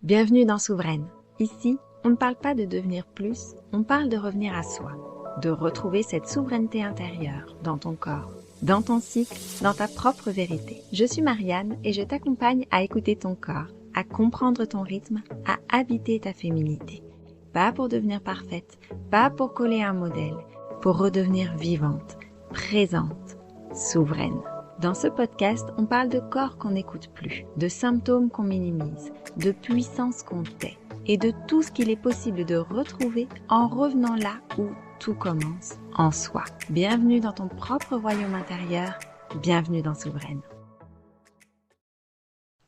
Bienvenue dans Souveraine. Ici, on ne parle pas de devenir plus, on parle de revenir à soi, de retrouver cette souveraineté intérieure dans ton corps, dans ton cycle, dans ta propre vérité. Je suis Marianne et je t'accompagne à écouter ton corps, à comprendre ton rythme, à habiter ta féminité. Pas pour devenir parfaite, pas pour coller un modèle, pour redevenir vivante, présente, souveraine. Dans ce podcast, on parle de corps qu'on n'écoute plus, de symptômes qu'on minimise, de puissance qu'on tait et de tout ce qu'il est possible de retrouver en revenant là où tout commence, en soi. Bienvenue dans ton propre royaume intérieur, bienvenue dans Souveraine.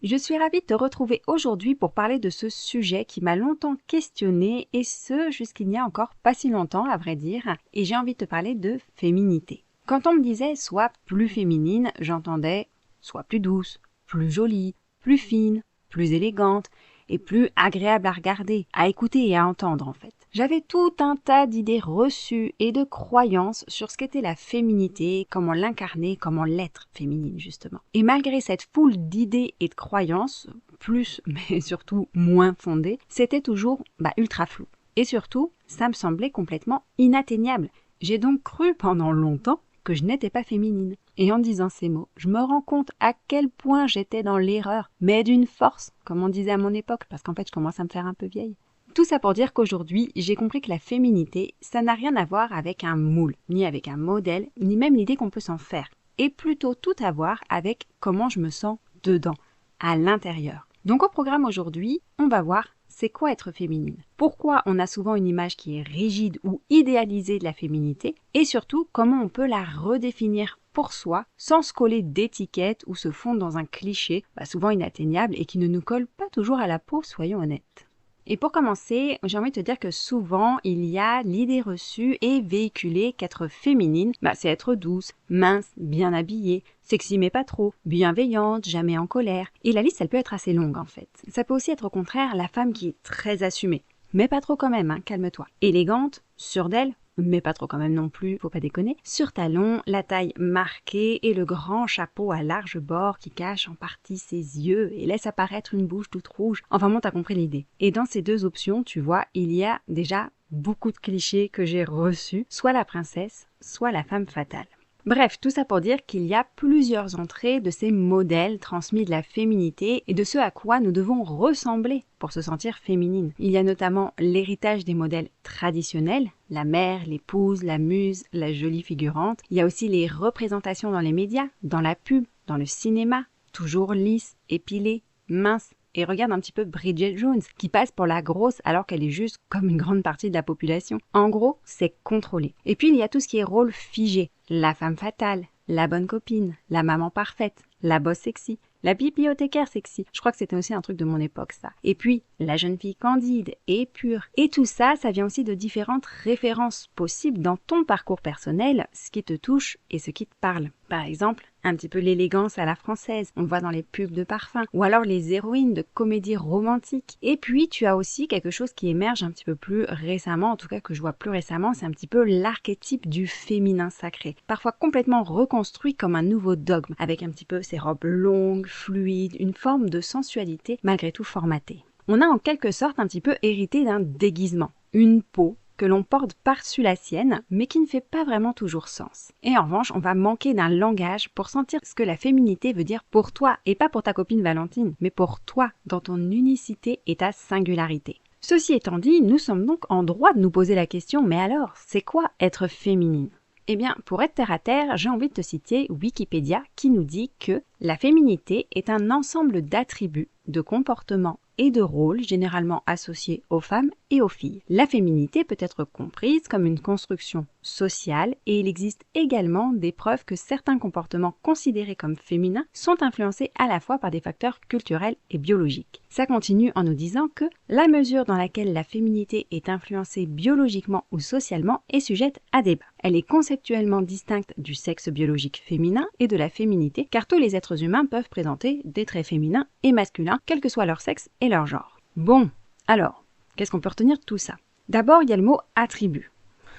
Je suis ravie de te retrouver aujourd'hui pour parler de ce sujet qui m'a longtemps questionnée et ce jusqu'il n'y a encore pas si longtemps à vrai dire, et j'ai envie de te parler de féminité. Quand on me disait « sois plus féminine », j'entendais « sois plus douce, plus jolie, plus fine, plus élégante et plus agréable à regarder, à écouter et à entendre en fait ». J'avais tout un tas d'idées reçues et de croyances sur ce qu'était la féminité, comment l'incarner, comment l'être féminine justement. Et malgré cette foule d'idées et de croyances, plus mais surtout moins fondées, c'était toujours ultra flou. Et surtout, ça me semblait complètement inatteignable. J'ai donc cru pendant longtemps que je n'étais pas féminine. Et en disant ces mots, je me rends compte à quel point j'étais dans l'erreur, mais d'une force, comme on disait à mon époque, parce qu'en fait je commence à me faire un peu vieille. Tout ça pour dire qu'aujourd'hui, j'ai compris que la féminité, ça n'a rien à voir avec un moule, ni avec un modèle, ni même l'idée qu'on peut s'en faire, et plutôt tout à voir avec comment je me sens dedans, à l'intérieur. Donc au programme aujourd'hui, on va voir c'est quoi être féminine, pourquoi on a souvent une image qui est rigide ou idéalisée de la féminité, et surtout comment on peut la redéfinir pour soi sans se coller d'étiquettes ou se fondre dans un cliché souvent inatteignable et qui ne nous colle pas toujours à la peau, soyons honnêtes. Et pour commencer, j'ai envie de te dire que souvent, il y a l'idée reçue et véhiculée qu'être féminine, c'est être douce, mince, bien habillée, sexy mais pas trop, bienveillante, jamais en colère. Et la liste, elle peut être assez longue en fait. Ça peut aussi être au contraire la femme qui est très assumée, mais pas trop quand même, calme-toi. Élégante, sûre d'elle, mais pas trop quand même non plus, faut pas déconner. Sur talons, la taille marquée et le grand chapeau à large bord qui cache en partie ses yeux et laisse apparaître une bouche toute rouge. Enfin bon, t'as compris l'idée. Et dans ces deux options, tu vois, il y a déjà beaucoup de clichés que j'ai reçus, soit la princesse, soit la femme fatale. Bref, tout ça pour dire qu'il y a plusieurs entrées de ces modèles transmis de la féminité et de ce à quoi nous devons ressembler pour se sentir féminine. Il y a notamment l'héritage des modèles traditionnels, la mère, l'épouse, la muse, la jolie figurante. Il y a aussi les représentations dans les médias, dans la pub, dans le cinéma, toujours lisse, épilée, mince. Et regarde un petit peu Bridget Jones, qui passe pour la grosse alors qu'elle est juste comme une grande partie de la population. En gros, c'est contrôlé. Et puis il y a tout ce qui est rôle figé. La femme fatale, la bonne copine, la maman parfaite, la boss sexy, la bibliothécaire sexy. Je crois que c'était aussi un truc de mon époque, ça. Et puis, la jeune fille candide et pure. Et tout ça, ça vient aussi de différentes références possibles dans ton parcours personnel, ce qui te touche et ce qui te parle. Par exemple, un petit peu l'élégance à la française, on le voit dans les pubs de parfums, ou alors les héroïnes de comédies romantiques. Et puis, tu as aussi quelque chose qui émerge un petit peu plus récemment, en tout cas que je vois plus récemment, c'est un petit peu l'archétype du féminin sacré, parfois complètement reconstruit comme un nouveau dogme, avec un petit peu ces robes longues, fluides, une forme de sensualité malgré tout formatée. On a en quelque sorte un petit peu hérité d'un déguisement, une peau que l'on porte par-dessus la sienne, mais qui ne fait pas vraiment toujours sens. Et en revanche, on va manquer d'un langage pour sentir ce que la féminité veut dire pour toi, et pas pour ta copine Valentine, mais pour toi, dans ton unicité et ta singularité. Ceci étant dit, nous sommes donc en droit de nous poser la question, mais alors, c'est quoi être féminine ? Eh bien, pour être terre à terre, j'ai envie de te citer Wikipédia qui nous dit que la féminité est un ensemble d'attributs, de comportements et de rôles généralement associés aux femmes et aux filles. La féminité peut être comprise comme une construction sociale et il existe également des preuves que certains comportements considérés comme féminins sont influencés à la fois par des facteurs culturels et biologiques. Ça continue en nous disant que la mesure dans laquelle la féminité est influencée biologiquement ou socialement est sujette à débat. Elle est conceptuellement distincte du sexe biologique féminin et de la féminité car tous les êtres humains peuvent présenter des traits féminins et masculins, quel que soit leur sexe et leur genre. Bon, alors, qu'est-ce qu'on peut retenir de tout ça ? D'abord, il y a le mot attribut.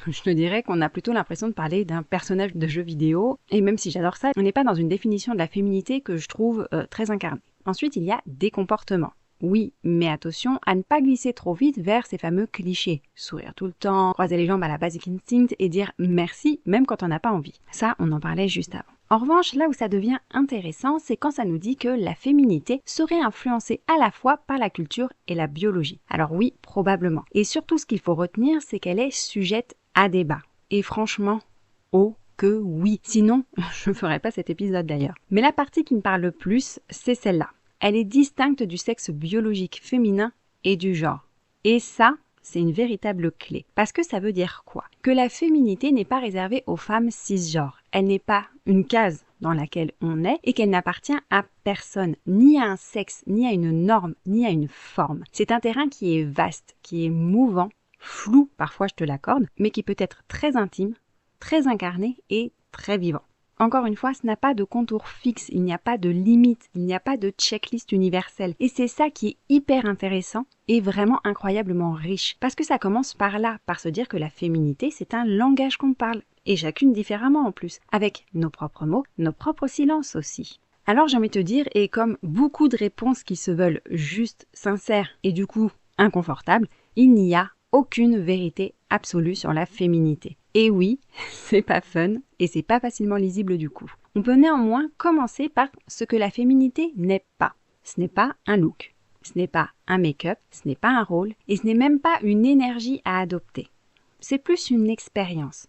Je te dirais qu'on a plutôt l'impression de parler d'un personnage de jeu vidéo, et même si j'adore ça, on n'est pas dans une définition de la féminité que je trouve très incarnée. Ensuite, il y a des comportements. oui, mais attention à ne pas glisser trop vite vers ces fameux clichés. Sourire tout le temps, croiser les jambes à la basic instinct et dire merci même quand on n'a pas envie. Ça, on en parlait juste avant. En revanche, là où ça devient intéressant, c'est quand ça nous dit que la féminité serait influencée à la fois par la culture et la biologie. Alors oui, probablement. Et surtout, ce qu'il faut retenir, c'est qu'elle est sujette à débat. Et franchement, oh que oui. Sinon, je ne ferais pas cet épisode d'ailleurs. Mais la partie qui me parle le plus, c'est celle-là. Elle est distincte du sexe biologique féminin et du genre. Et ça, c'est une véritable clé. Parce que ça veut dire quoi? Que la féminité n'est pas réservée aux femmes cisgenres. Elle n'est pas une case dans laquelle on est et qu'elle n'appartient à personne, ni à un sexe, ni à une norme, ni à une forme. C'est un terrain qui est vaste, qui est mouvant, flou, parfois je te l'accorde, mais qui peut être très intime, très incarné et très vivant. Encore une fois, ce n'a pas de contour fixe, il n'y a pas de limite, il n'y a pas de checklist universelle. Et c'est ça qui est hyper intéressant et vraiment incroyablement riche. Parce que ça commence par là, par se dire que la féminité, c'est un langage qu'on parle. Et chacune différemment en plus, avec nos propres mots, nos propres silences aussi. Alors j'ai envie de te dire, et comme beaucoup de réponses qui se veulent juste sincères et du coup inconfortables, il n'y a aucune vérité absolue sur la féminité. Et oui, c'est pas fun et c'est pas facilement lisible du coup. On peut néanmoins commencer par ce que la féminité n'est pas. Ce n'est pas un look, ce n'est pas un make-up, ce n'est pas un rôle et ce n'est même pas une énergie à adopter. C'est plus une expérience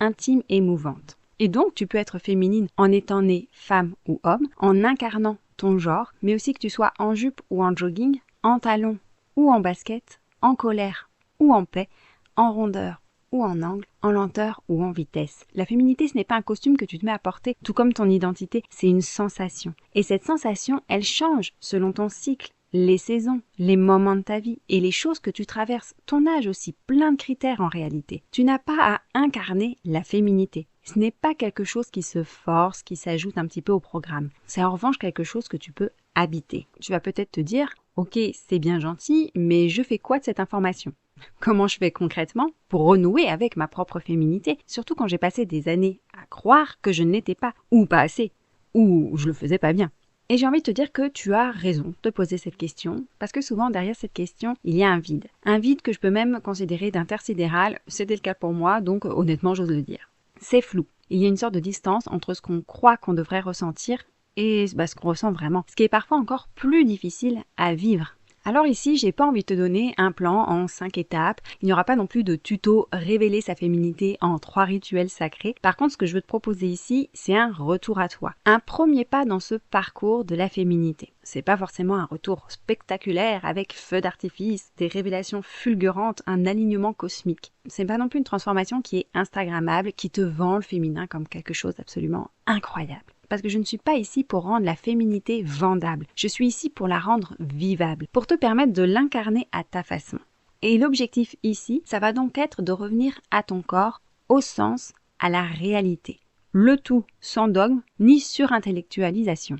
intime et mouvante. Et donc tu peux être féminine en étant née femme ou homme, en incarnant ton genre, mais aussi que tu sois en jupe ou en jogging, en talons ou en basket, en colère ou en paix, en rondeur ou en angle, en lenteur ou en vitesse. La féminité, ce n'est pas un costume que tu te mets à porter, tout comme ton identité, c'est une sensation. Et cette sensation, elle change selon ton cycle, les saisons, les moments de ta vie et les choses que tu traverses, ton âge aussi, plein de critères en réalité. Tu n'as pas à incarner la féminité. Ce n'est pas quelque chose qui se force, qui s'ajoute un petit peu au programme. C'est en revanche quelque chose que tu peux habiter. Tu vas peut-être te dire, ok, c'est bien gentil, mais je fais quoi de cette information ? Comment je fais concrètement pour renouer avec ma propre féminité, surtout quand j'ai passé des années à croire que je ne l'étais pas, ou pas assez, ou je le faisais pas bien. Et j'ai envie de te dire que tu as raison de poser cette question, parce que souvent derrière cette question, il y a un vide. Un vide que je peux même considérer d'intersidéral, c'était le cas pour moi, donc honnêtement j'ose le dire. C'est flou. Il y a une sorte de distance entre ce qu'on croit qu'on devrait ressentir et ce qu'on ressent vraiment, ce qui est parfois encore plus difficile à vivre. Alors ici, j'ai pas envie de te donner un plan en 5 étapes. Il n'y aura pas non plus de tuto révéler sa féminité en 3 rituels sacrés. Par contre, ce que je veux te proposer ici, c'est un retour à toi. Un premier pas dans ce parcours de la féminité. C'est pas forcément un retour spectaculaire avec feu d'artifice, des révélations fulgurantes, un alignement cosmique. C'est pas non plus une transformation qui est instagrammable, qui te vend le féminin comme quelque chose d'absolument incroyable. Parce que je ne suis pas ici pour rendre la féminité vendable. Je suis ici pour la rendre vivable, pour te permettre de l'incarner à ta façon. Et l'objectif ici, ça va donc être de revenir à ton corps, au sens, à la réalité. Le tout sans dogme ni surintellectualisation.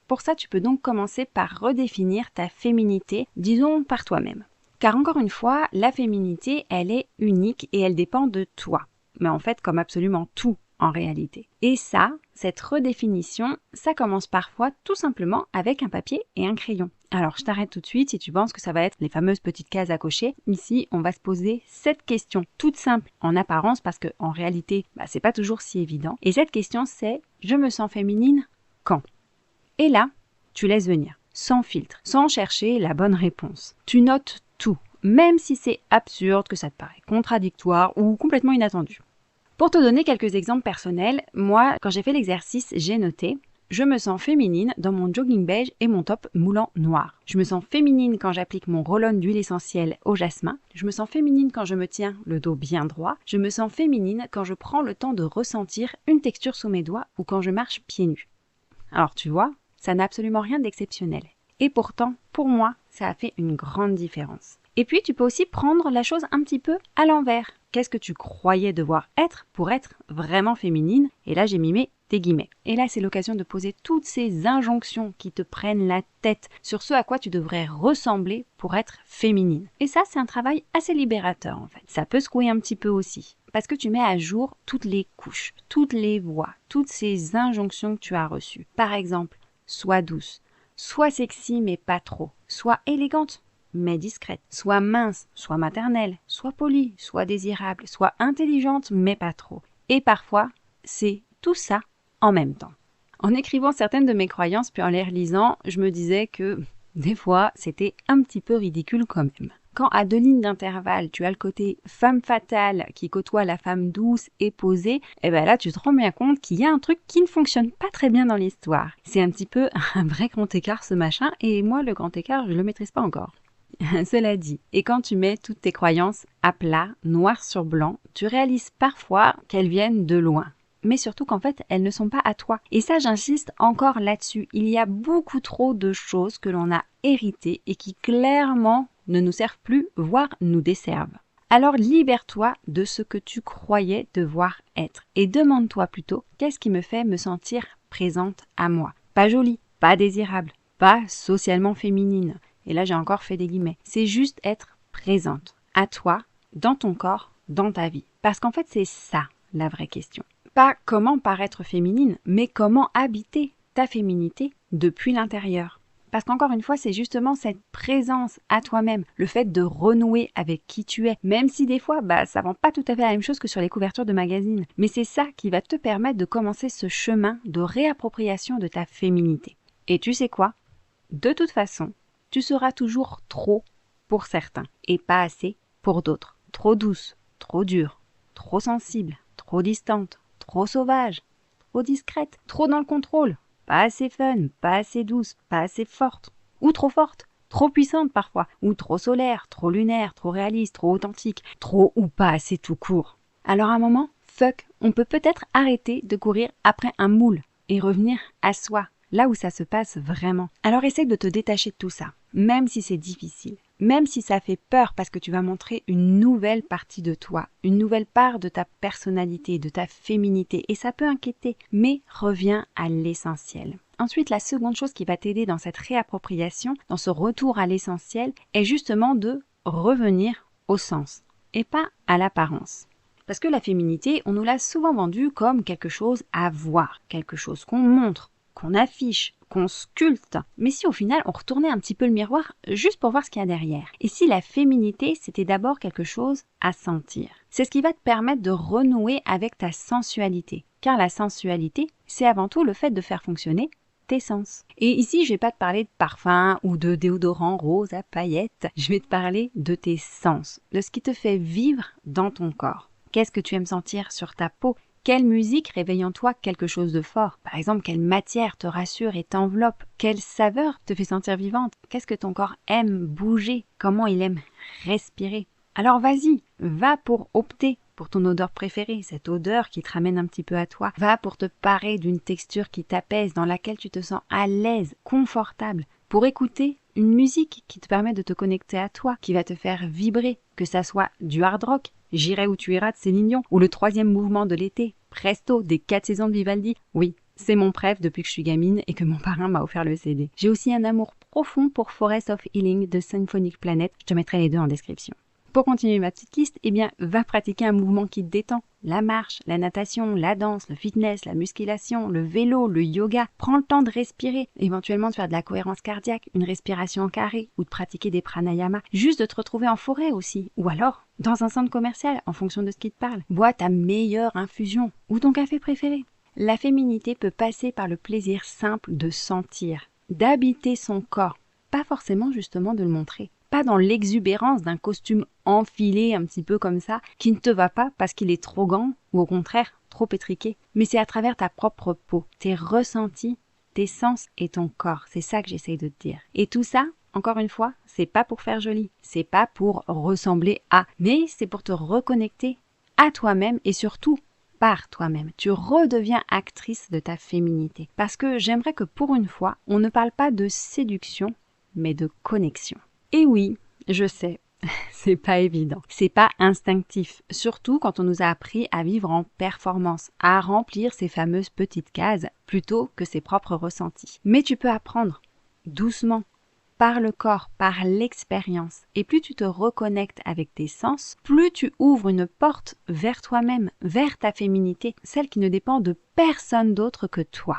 Pour ça, tu peux donc commencer par redéfinir ta féminité, disons par toi-même. Car encore une fois, la féminité, elle est unique et elle dépend de toi. Mais en fait, comme absolument tout en réalité. Et ça, cette redéfinition, ça commence parfois tout simplement avec un papier et un crayon. Alors je t'arrête tout de suite si tu penses que ça va être les fameuses petites cases à cocher. Ici, on va se poser cette question toute simple en apparence parce qu'en réalité, c'est pas toujours si évident. Et cette question c'est, je me sens féminine quand ? Et là, tu laisses venir, sans filtre, sans chercher la bonne réponse. Tu notes tout, même si c'est absurde, que ça te paraît contradictoire ou complètement inattendu. Pour te donner quelques exemples personnels, moi, quand j'ai fait l'exercice, j'ai noté « Je me sens féminine dans mon jogging beige et mon top moulant noir. Je me sens féminine quand j'applique mon roll-on d'huile essentielle au jasmin. Je me sens féminine quand je me tiens le dos bien droit. Je me sens féminine quand je prends le temps de ressentir une texture sous mes doigts ou quand je marche pieds nus. » Alors tu vois, ça n'a absolument rien d'exceptionnel. Et pourtant, pour moi, ça a fait une grande différence. Et puis, tu peux aussi prendre la chose un petit peu à l'envers. Qu'est-ce que tu croyais devoir être pour être vraiment féminine ? Et là, j'ai mimé des guillemets. Et là, c'est l'occasion de poser toutes ces injonctions qui te prennent la tête sur ce à quoi tu devrais ressembler pour être féminine. Et ça, c'est un travail assez libérateur, en fait. Ça peut secouer un petit peu aussi. Parce que tu mets à jour toutes les couches, toutes les voix, toutes ces injonctions que tu as reçues. Par exemple, sois douce. Sois sexy mais pas trop. Sois élégante, mais discrète. Sois mince, sois maternelle. Sois polie, sois désirable. Sois intelligente, mais pas trop. Et parfois, c'est tout ça en même temps. En écrivant certaines de mes croyances, puis en les relisant, je me disais que des fois, c'était un petit peu ridicule quand même. Quand à 2 lignes d'intervalle, tu as le côté femme fatale qui côtoie la femme douce et posée, et bien là, tu te rends bien compte qu'il y a un truc qui ne fonctionne pas très bien dans l'histoire. C'est un petit peu un vrai grand écart ce machin, et moi, le grand écart, je le maîtrise pas encore. Cela dit, et quand tu mets toutes tes croyances à plat, noir sur blanc, tu réalises parfois qu'elles viennent de loin. Mais surtout qu'en fait, elles ne sont pas à toi. Et ça, j'insiste encore là-dessus. Il y a beaucoup trop de choses que l'on a héritées et qui clairement ne nous servent plus, voire nous desservent. Alors libère-toi de ce que tu croyais devoir être et demande-toi plutôt qu'est-ce qui me fait me sentir présente à moi. Pas jolie, pas désirable, pas socialement féminine. Et là, j'ai encore fait des guillemets. C'est juste être présente à toi, dans ton corps, dans ta vie. Parce qu'en fait, c'est ça la vraie question. Pas comment paraître féminine, mais comment habiter ta féminité depuis l'intérieur. Parce qu'encore une fois, c'est justement cette présence à toi-même, le fait de renouer avec qui tu es, même si des fois, ça vend pas tout à fait la même chose que sur les couvertures de magazines. Mais c'est ça qui va te permettre de commencer ce chemin de réappropriation de ta féminité. Et tu sais quoi ? De toute façon, tu seras toujours trop pour certains et pas assez pour d'autres. Trop douce, trop dure, trop sensible, trop distante, trop sauvage, trop discrète, trop dans le contrôle. Pas assez fun, pas assez douce, pas assez forte, ou trop forte, trop puissante parfois, ou trop solaire, trop lunaire, trop réaliste, trop authentique, trop ou pas assez tout court. Alors à un moment, fuck, on peut peut-être arrêter de courir après un moule et revenir à soi, là où ça se passe vraiment. Alors essaye de te détacher de tout ça, même si c'est difficile. Même si ça fait peur parce que tu vas montrer une nouvelle partie de toi, une nouvelle part de ta personnalité, de ta féminité, et ça peut inquiéter, mais reviens à l'essentiel. Ensuite, la seconde chose qui va t'aider dans cette réappropriation, dans ce retour à l'essentiel, est justement de revenir au sens, et pas à l'apparence. Parce que la féminité, on nous l'a souvent vendue comme quelque chose à voir, quelque chose qu'on montre, qu'on affiche, qu'on sculpte. Mais si au final on retournait un petit peu le miroir juste pour voir ce qu'il y a derrière. Et si la féminité c'était d'abord quelque chose à sentir. C'est ce qui va te permettre de renouer avec ta sensualité. Car la sensualité, c'est avant tout le fait de faire fonctionner tes sens. Et ici, je vais pas te parler de parfum ou de déodorant rose à paillettes. Je vais te parler de tes sens, de ce qui te fait vivre dans ton corps. Qu'est-ce que tu aimes sentir sur ta peau ? Quelle musique réveille en toi quelque chose de fort ? Par exemple, quelle matière te rassure et t'enveloppe ? Quelle saveur te fait sentir vivante ? Qu'est-ce que ton corps aime bouger ? Comment il aime respirer ? Alors vas-y, va pour opter pour ton odeur préférée, cette odeur qui te ramène un petit peu à toi. Va pour te parer d'une texture qui t'apaise, dans laquelle tu te sens à l'aise, confortable. Pour écouter une musique qui te permet de te connecter à toi, qui va te faire vibrer, que ça soit du hard rock, J'irai où tu iras de Céline Dion, ou le 3e mouvement de l'été, Presto, des 4 saisons de Vivaldi. Oui, c'est mon préf depuis que je suis gamine et que mon parrain m'a offert le CD. J'ai aussi un amour profond pour Forest of Healing de Symphonic Planet, je te mettrai les deux en description. Pour continuer ma petite liste, va pratiquer un mouvement qui te détend. La marche, la natation, la danse, le fitness, la musculation, le vélo, le yoga. Prends le temps de respirer, éventuellement de faire de la cohérence cardiaque, une respiration en carré ou de pratiquer des pranayamas. Juste de te retrouver en forêt aussi. Ou alors, dans un centre commercial, en fonction de ce qui te parle. Bois ta meilleure infusion ou ton café préféré. La féminité peut passer par le plaisir simple de sentir, d'habiter son corps. Pas forcément justement de le montrer. Pas dans l'exubérance d'un costume enfilé un petit peu comme ça, qui ne te va pas parce qu'il est trop grand ou au contraire trop étriqué. Mais c'est à travers ta propre peau, tes ressentis, tes sens et ton corps. C'est ça que j'essaye de te dire. Et tout ça, encore une fois, c'est pas pour faire joli, c'est pas pour ressembler à, mais c'est pour te reconnecter à toi-même et surtout par toi-même. Tu redeviens actrice de ta féminité. Parce que j'aimerais que pour une fois, on ne parle pas de séduction, mais de connexion. Et oui, je sais, c'est pas évident, c'est pas instinctif, surtout quand on nous a appris à vivre en performance, à remplir ces fameuses petites cases plutôt que ses propres ressentis. Mais tu peux apprendre doucement, par le corps, par l'expérience. Et plus tu te reconnectes avec tes sens, plus tu ouvres une porte vers toi-même, vers ta féminité, celle qui ne dépend de personne d'autre que toi.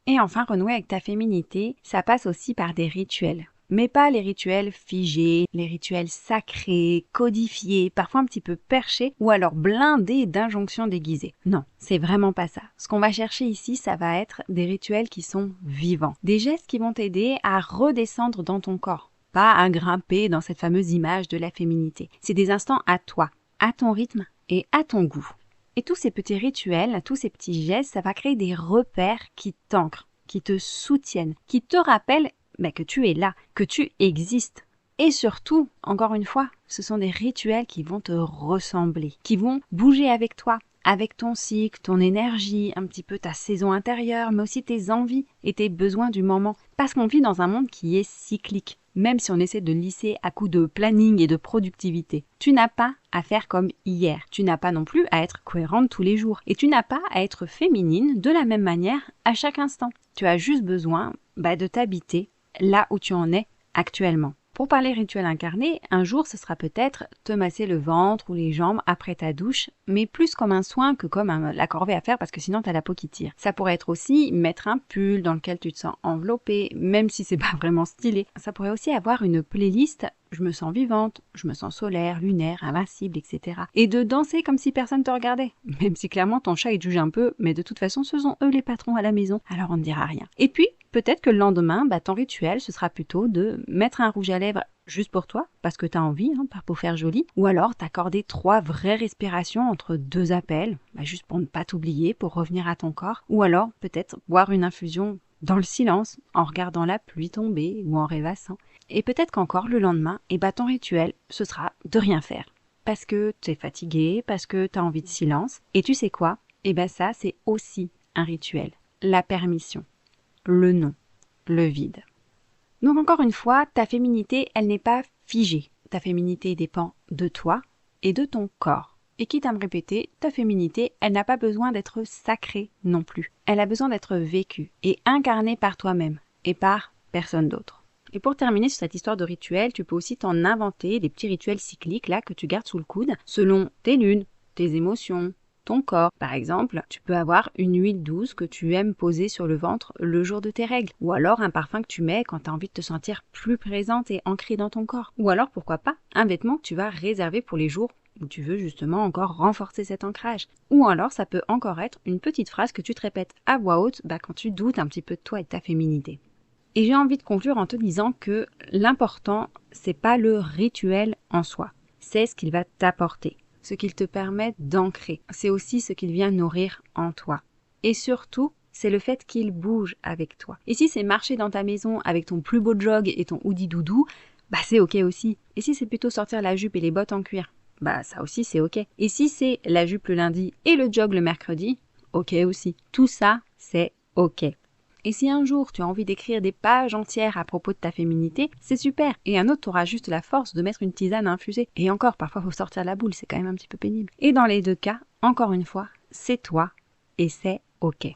Et enfin, renouer avec ta féminité, ça passe aussi par des rituels. Mais pas les rituels figés, les rituels sacrés, codifiés, parfois un petit peu perchés ou alors blindés d'injonctions déguisées. Non, c'est vraiment pas ça. Ce qu'on va chercher ici, ça va être des rituels qui sont vivants. Des gestes qui vont t'aider à redescendre dans ton corps, pas à grimper dans cette fameuse image de la féminité. C'est des instants à toi, à ton rythme et à ton goût. Et tous ces petits rituels, tous ces petits gestes, ça va créer des repères qui t'ancrent, qui te soutiennent, qui te rappellent que tu es là, que tu existes. Et surtout, encore une fois, ce sont des rituels qui vont te ressembler, qui vont bouger avec toi, avec ton cycle, ton énergie, un petit peu ta saison intérieure, mais aussi tes envies et tes besoins du moment. Parce qu'on vit dans un monde qui est cyclique, même si on essaie de lisser à coups de planning et de productivité. Tu n'as pas à faire comme hier. Tu n'as pas non plus à être cohérente tous les jours. Et tu n'as pas à être féminine de la même manière à chaque instant. Tu as juste besoin de t'habiter là où tu en es actuellement. Pour parler rituel incarné, un jour ce sera peut-être te masser le ventre ou les jambes après ta douche, mais plus comme un soin que comme la corvée à faire parce que sinon t'as la peau qui tire. Ça pourrait être aussi mettre un pull dans lequel tu te sens enveloppée, même si c'est pas vraiment stylé. Ça pourrait aussi avoir une playlist je me sens vivante, je me sens solaire, lunaire, invincible, etc. Et de danser comme si personne te regardait. Même si clairement ton chat il te juge un peu, mais de toute façon ce sont eux les patrons à la maison, alors on ne dira rien. Et puis, peut-être que le lendemain, ton rituel ce sera plutôt de mettre un rouge à lèvres juste pour toi, parce que t'as envie, pas pour faire joli, ou alors t'accorder 3 vraies respirations entre 2 appels, juste pour ne pas t'oublier, pour revenir à ton corps, ou alors peut-être boire une infusion dans le silence, en regardant la pluie tomber ou en rêvassant. Et peut-être qu'encore le lendemain, ton rituel, ce sera de rien faire. Parce que tu es fatigué, parce que tu as envie de silence. Et tu sais quoi? Ça, c'est aussi un rituel. La permission, le non, le vide. Donc encore une fois, ta féminité, elle n'est pas figée. Ta féminité dépend de toi et de ton corps. Et quitte à me répéter, ta féminité, elle n'a pas besoin d'être sacrée non plus. Elle a besoin d'être vécue et incarnée par toi-même et par personne d'autre. Et pour terminer sur cette histoire de rituel, tu peux aussi t'en inventer des petits rituels cycliques là que tu gardes sous le coude selon tes lunes, tes émotions, ton corps. Par exemple, tu peux avoir une huile douce que tu aimes poser sur le ventre le jour de tes règles. Ou alors un parfum que tu mets quand tu as envie de te sentir plus présente et ancrée dans ton corps. Ou alors, pourquoi pas, un vêtement que tu vas réserver pour les jours où tu veux justement encore renforcer cet ancrage. Ou alors, ça peut encore être une petite phrase que tu te répètes à voix haute quand tu doutes un petit peu de toi et de ta féminité. Et j'ai envie de conclure en te disant que l'important, c'est pas le rituel en soi. C'est ce qu'il va t'apporter, ce qu'il te permet d'ancrer. C'est aussi ce qu'il vient nourrir en toi. Et surtout, c'est le fait qu'il bouge avec toi. Et si c'est marcher dans ta maison avec ton plus beau jog et ton hoodie doudou, c'est ok aussi. Et si c'est plutôt sortir la jupe et les bottes en cuir, ça aussi c'est ok. Et si c'est la jupe le lundi et le jog le mercredi, ok aussi. Tout ça, c'est ok. Et si un jour tu as envie d'écrire des pages entières à propos de ta féminité, c'est super. Et un autre, tu auras juste la force de mettre une tisane à infuser. Et encore, parfois, il faut sortir la boule, c'est quand même un petit peu pénible. Et dans les 2 cas, encore une fois, c'est toi et c'est ok.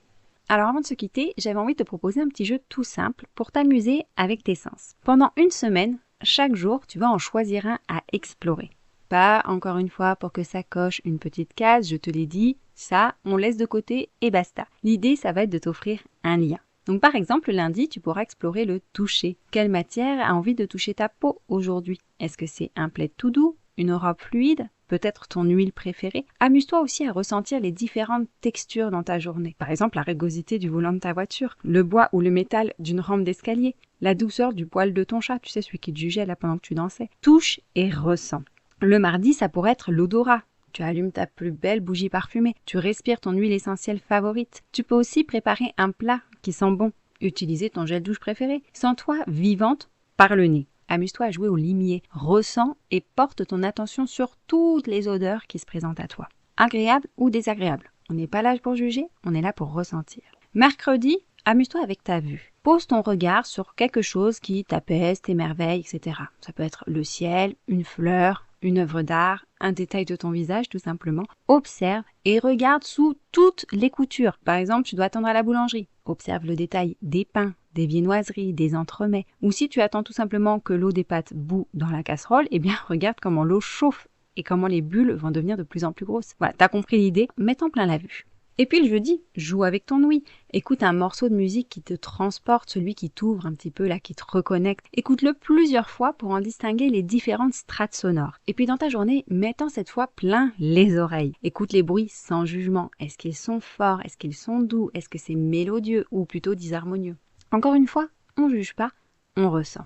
Alors avant de se quitter, j'avais envie de te proposer un petit jeu tout simple pour t'amuser avec tes sens. Pendant une semaine, chaque jour, tu vas en choisir un à explorer. Pas, encore une fois, pour que ça coche une petite case, je te l'ai dit, ça, on laisse de côté et basta. L'idée, ça va être de t'offrir un lien. Donc par exemple, lundi, tu pourras explorer le toucher. Quelle matière a envie de toucher ta peau aujourd'hui? Est-ce que c'est un plaid tout doux, une robe fluide, peut-être ton huile préférée? Amuse-toi aussi à ressentir les différentes textures dans ta journée. Par exemple, la rugosité du volant de ta voiture, le bois ou le métal d'une rampe d'escalier, la douceur du poil de ton chat, tu sais, celui qui te jugeait là pendant que tu dansais. Touche et ressens. Le mardi, ça pourrait être l'odorat. Tu allumes ta plus belle bougie parfumée. Tu respires ton huile essentielle favorite. Tu peux aussi préparer un plat qui sent bon. Utiliser ton gel douche préféré. Sens-toi vivante par le nez. Amuse-toi à jouer au limier. Ressens et porte ton attention sur toutes les odeurs qui se présentent à toi. Agréables ou désagréables. On n'est pas là pour juger, on est là pour ressentir. Mercredi, amuse-toi avec ta vue. Pose ton regard sur quelque chose qui t'apaise, t'émerveille, etc. Ça peut être le ciel, une fleur, une œuvre d'art, un détail de ton visage tout simplement. Observe et regarde sous toutes les coutures. Par exemple, tu dois attendre à la boulangerie. Observe le détail des pains, des viennoiseries, des entremets. Ou si tu attends tout simplement que l'eau des pâtes bout dans la casserole, regarde comment l'eau chauffe et comment les bulles vont devenir de plus en plus grosses. Voilà, t'as compris l'idée, mets en plein la vue. Et puis le jeudi, joue avec ton ouïe. Écoute un morceau de musique qui te transporte, celui qui t'ouvre un petit peu là, qui te reconnecte. Écoute-le plusieurs fois pour en distinguer les différentes strates sonores. Et puis dans ta journée, mets-en cette fois plein les oreilles. Écoute les bruits sans jugement. Est-ce qu'ils sont forts? Est-ce qu'ils sont doux? Est-ce que c'est mélodieux ou plutôt disharmonieux? Encore une fois, on ne juge pas, on ressent.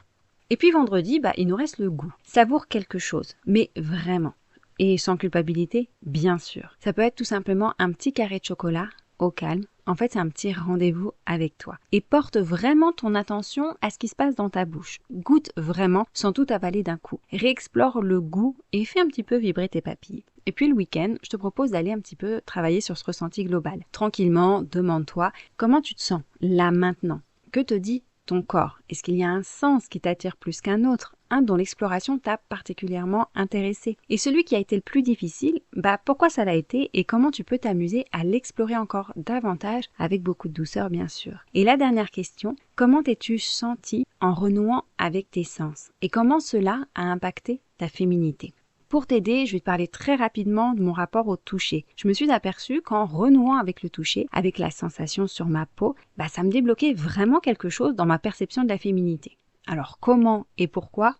Et puis vendredi, il nous reste le goût. Savoure quelque chose, mais vraiment. Et sans culpabilité, bien sûr. Ça peut être tout simplement un petit carré de chocolat, au calme. En fait, c'est un petit rendez-vous avec toi. Et porte vraiment ton attention à ce qui se passe dans ta bouche. Goûte vraiment sans tout avaler d'un coup. Réexplore le goût et fais un petit peu vibrer tes papilles. Et puis le week-end, je te propose d'aller un petit peu travailler sur ce ressenti global. Tranquillement, demande-toi comment tu te sens là maintenant. Que te dit ton corps? Est-ce qu'il y a un sens qui t'attire plus qu'un autre? Dont l'exploration t'a particulièrement intéressé. Et celui qui a été le plus difficile, pourquoi ça l'a été et comment tu peux t'amuser à l'explorer encore davantage avec beaucoup de douceur bien sûr. Et la dernière question, comment t'es-tu senti en renouant avec tes sens? Et comment cela a impacté ta féminité? Pour t'aider, je vais te parler très rapidement de mon rapport au toucher. Je me suis aperçue qu'en renouant avec le toucher, avec la sensation sur ma peau, ça me débloquait vraiment quelque chose dans ma perception de la féminité. Alors comment et pourquoi?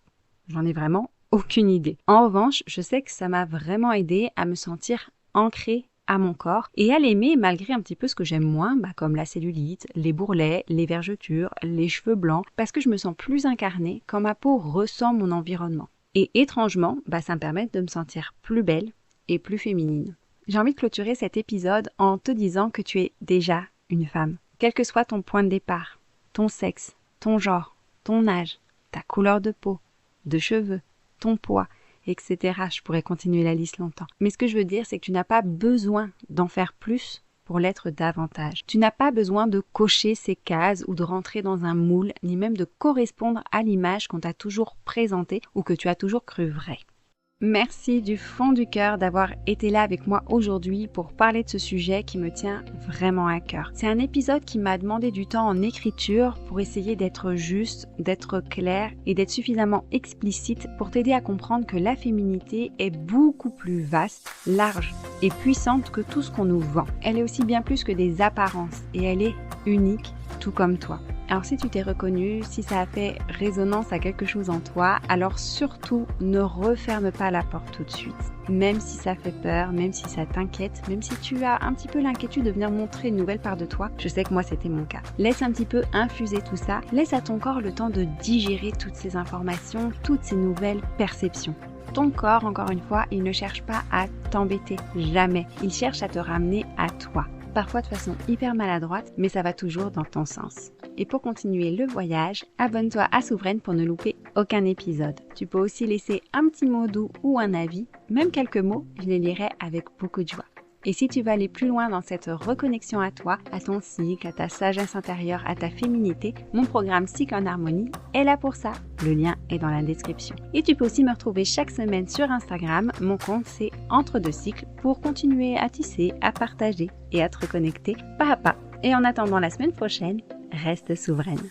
J'en ai vraiment aucune idée. En revanche, je sais que ça m'a vraiment aidé à me sentir ancrée à mon corps et à l'aimer malgré un petit peu ce que j'aime moins, comme la cellulite, les bourrelets, les vergetures, les cheveux blancs, parce que je me sens plus incarnée quand ma peau ressent mon environnement. Et étrangement, ça me permet de me sentir plus belle et plus féminine. J'ai envie de clôturer cet épisode en te disant que tu es déjà une femme. Quel que soit ton point de départ, ton sexe, ton genre, ton âge, ta couleur de peau, de cheveux, ton poids, etc. Je pourrais continuer la liste longtemps. Mais ce que je veux dire, c'est que tu n'as pas besoin d'en faire plus pour l'être davantage. Tu n'as pas besoin de cocher ces cases ou de rentrer dans un moule, ni même de correspondre à l'image qu'on t'a toujours présentée ou que tu as toujours cru vraie. Merci du fond du cœur d'avoir été là avec moi aujourd'hui pour parler de ce sujet qui me tient vraiment à cœur. C'est un épisode qui m'a demandé du temps en écriture pour essayer d'être juste, d'être clair et d'être suffisamment explicite pour t'aider à comprendre que la féminité est beaucoup plus vaste, large et puissante que tout ce qu'on nous vend. Elle est aussi bien plus que des apparences et elle est unique, tout comme toi. Alors si tu t'es reconnu, si ça a fait résonance à quelque chose en toi, alors surtout ne referme pas la porte tout de suite. Même si ça fait peur, même si ça t'inquiète, même si tu as un petit peu l'inquiétude de venir montrer une nouvelle part de toi, je sais que moi c'était mon cas. Laisse un petit peu infuser tout ça, laisse à ton corps le temps de digérer toutes ces informations, toutes ces nouvelles perceptions. Ton corps, encore une fois, il ne cherche pas à t'embêter, jamais. Il cherche à te ramener à toi. Parfois de façon hyper maladroite, mais ça va toujours dans ton sens. Et pour continuer le voyage, abonne-toi à Souveraine pour ne louper aucun épisode. Tu peux aussi laisser un petit mot doux ou un avis, même quelques mots, je les lirai avec beaucoup de joie. Et si tu veux aller plus loin dans cette reconnexion à toi, à ton cycle, à ta sagesse intérieure, à ta féminité, mon programme Cycle en harmonie est là pour ça. Le lien est dans la description. Et tu peux aussi me retrouver chaque semaine sur Instagram. Mon compte c'est Entre deux cycles pour continuer à tisser, à partager et à te reconnecter pas à pas. Et en attendant la semaine prochaine, reste souveraine.